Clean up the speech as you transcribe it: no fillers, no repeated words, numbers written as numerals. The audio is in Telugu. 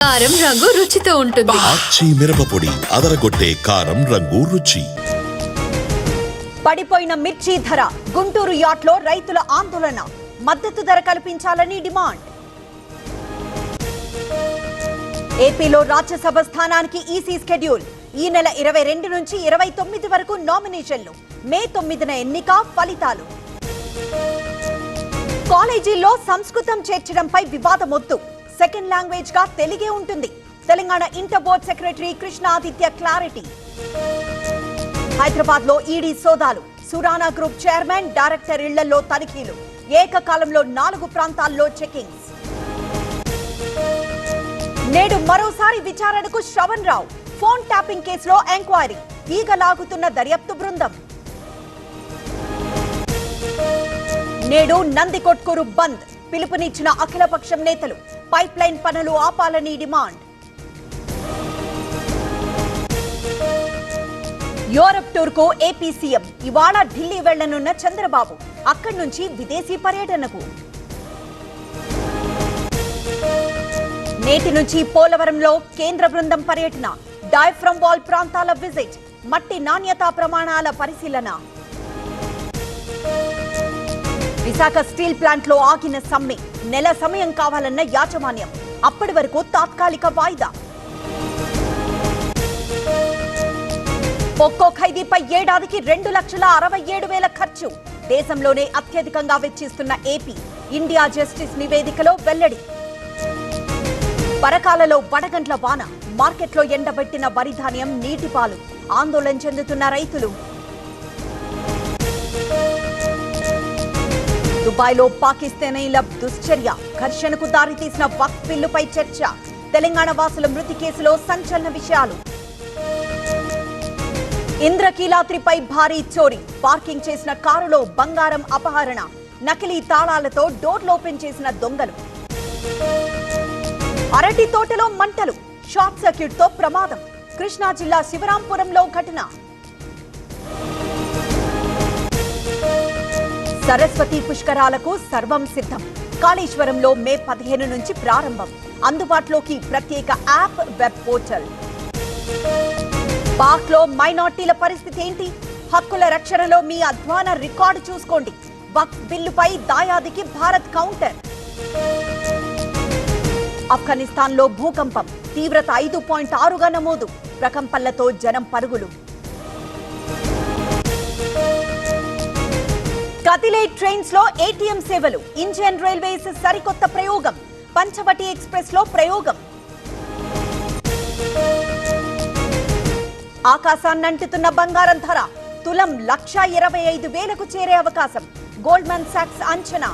కారం రంగు రుచితో ఉంటుంది. ఆచి మిరపపొడి అదరగొట్టే కారం రంగు రుచి. పడిపోయిన మిర్చి ధర. గుంటూరు యార్డ్లో రైతుల ఆందోళన. మద్దతు ధర కల్పించాలని డిమాండ్. ఏపీలో రాజ్యసభ స్థానానికి ఈసీ షెడ్యూల్. ఈ నెల 22 నుంచి 29 వరకు నామినేషన్లు. మే 9న ఎన్నిక, ఫలితాలు. కాలేజీల్లో సంస్కృతం చేర్చడంపై వివాదమొద్దు. సెకండ్ లాంగ్వేజ్ గా తెలుగే ఉంటుంది. Telangana inter board secretary Krishnaditya clarity. Hyderabad లో ఈడీ సోదాలు. సురానా గ్రూప్ చైర్మన్, డైరెక్టర్ ఇళ్లలో తనిఖీలు. ఏకకాలంలో 4 ప్రాంతాల్లో చెకింగ్స్. నేడు మరోసారి విచారణకు శ్రవణ్ రావు. ఫోన్ ట్యాపింగ్ కేసులో ఎంక్వైరీ. ఈగలాగుతున్న దర్యాప్తు బృందం. నేడు నందికొట్కూరు బంద్. పిలుపునిచ్చిన అఖిలపక్షం నేతలు. పైప్ లైన్ పనులు ఆపాలని డిమాండ్. యూరప్ టూర్ కు ఏపీ సీఎం. ఇవాళ ఢిల్లీ వెళ్లనున్న చంద్రబాబు. అక్కడి నుంచి విదేశీ పర్యటనకు. నేటి నుంచి పోలవరంలో కేంద్ర బృందం పర్యటన. డయాఫ్రమ్ వాల్ ప్రాంతాల విజిట్. మట్టి నాణ్యతా ప్రమాణాల పరిశీలన. విశాఖ స్టీల్ ప్లాంట్ లో ఆగిన సమ్మె. నెల సమయం కావాలన్న యాజమాన్యం. అప్పటి వరకు తాత్కాలిక వాయిదా. ఒక్కో ఖైదీపై ఏడాదికి 2,67,000 ఖర్చు. దేశంలోనే అత్యధికంగా వెచ్చిస్తున్న ఏపీ. ఇండియా జస్టిస్ నివేదికలో వెల్లడి. పరకాలలో వడగండ్ల వాన. మార్కెట్లో ఎండబెట్టిన వరి ధాన్యం నీటిపాలు. ఆందోళన చెందుతున్న రైతులు. దుబాయ్లో పాకిస్తానీల దుశ్చర్య. ఘర్షణకు దారితీసిన వక్ఫ్ బిల్లుపై చర్చ. తెలంగాణ వాసుల మృతి కేసులో సంచలన విషయాలు. ఇంద్రకీలాద్రిపై భారీ చోరీ. పార్కింగ్ చేసిన కారులో బంగారం అపహరణ. నకిలీ తాళాలతో డోర్లు ఓపెన్ చేసిన దొంగలు. అరటి తోటలో మంటలు. షార్ట్ సర్క్యూట్ తో ప్రమాదం. కృష్ణా జిల్లా శివరాంపురంలో ఘటన. సరస్వతి పుష్కరాలకు సర్వం సిద్ధం. కాళేశ్వరంలో మే 15 నుంచి ప్రారంభం. అందుబాటులోకి ప్రత్యేక యాప్, వెబ్ పోర్టల్. పాక్ లో మైనార్టీల పరిస్థితి ఏంటి? హక్కుల రక్షణలో మీ అధ్వాన రికార్డు చూసుకోండి. వక్ఫ్ బిల్లుపై దాయాదికి భారత్ కౌంటర్. ఆఫ్ఘనిస్తాన్ లో భూకంపం. తీవ్రత 5.6గా నమోదు. ప్రకంపనలతో జనం పరుగులు. కదిలే ట్రైన్స్ లో ఏటీఎం సేవలు. ఇండియన్ రైల్వేస్ సరికొత్త ప్రయోగం. పంచవటి ఎక్స్ప్రెస్ లో ప్రయోగం. ఆకాశాన్నంటుతున్న బంగారం ధర. తులం 1,25,000కు చేరే అవకాశం. గోల్డ్మన్ సాక్స్ అంచనా.